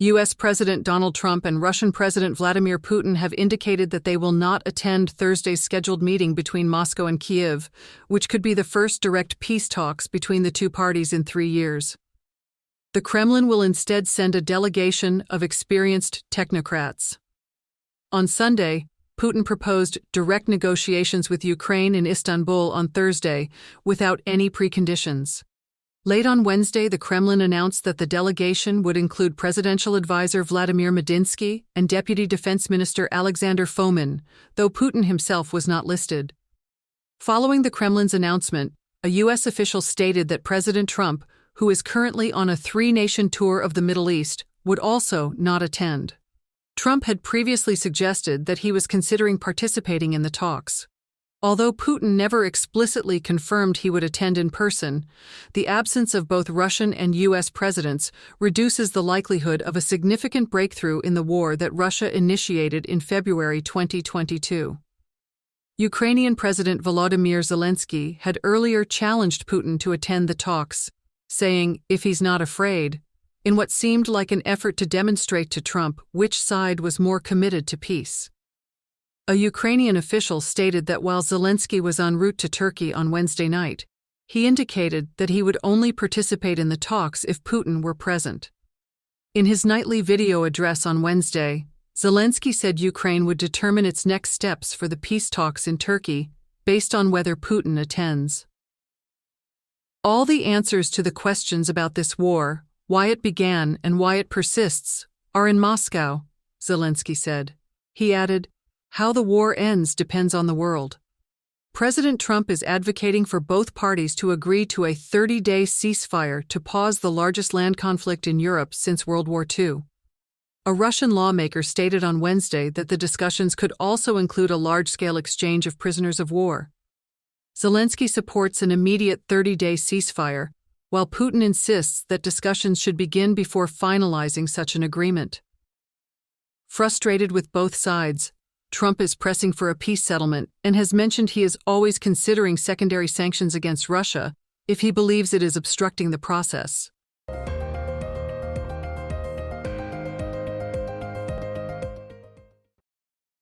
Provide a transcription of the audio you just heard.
U.S. President Donald Trump and Russian President Vladimir Putin have indicated that they will not attend Thursday's scheduled meeting between Moscow and Kyiv, which could be the first direct peace talks between the two parties in 3 years. The Kremlin will instead send a delegation of experienced technocrats. On Sunday, Putin proposed direct negotiations with Ukraine in Istanbul on Thursday, without any preconditions. Late on Wednesday, the Kremlin announced that the delegation would include presidential advisor Vladimir Medinsky and Deputy Defense Minister Alexander Fomin, though Putin himself was not listed. Following the Kremlin's announcement, a U.S. official stated that President Trump, who is currently on a 3-nation tour of the Middle East, would also not attend. Trump had previously suggested that he was considering participating in the talks. Although Putin never explicitly confirmed he would attend in person, the absence of both Russian and U.S. presidents reduces the likelihood of a significant breakthrough in the war that Russia initiated in February 2022. Ukrainian President Volodymyr Zelensky had earlier challenged Putin to attend the talks, saying, "If he's not afraid," in what seemed like an effort to demonstrate to Trump which side was more committed to peace. A Ukrainian official stated that while Zelensky was en route to Turkey on Wednesday night, he indicated that he would only participate in the talks if Putin were present. In his nightly video address on Wednesday, Zelensky said Ukraine would determine its next steps for the peace talks in Turkey based on whether Putin attends. All the answers to the questions about this war, why it began and why it persists, are in Moscow, Zelensky said. He added, "How the war ends depends on the world." President Trump is advocating for both parties to agree to a 30-day ceasefire to pause the largest land conflict in Europe since World War II. A Russian lawmaker stated on Wednesday that the discussions could also include a large-scale exchange of prisoners of war. Zelensky supports an immediate 30-day ceasefire, while Putin insists that discussions should begin before finalizing such an agreement. Frustrated with both sides, Trump is pressing for a peace settlement and has mentioned he is always considering secondary sanctions against Russia if he believes it is obstructing the process.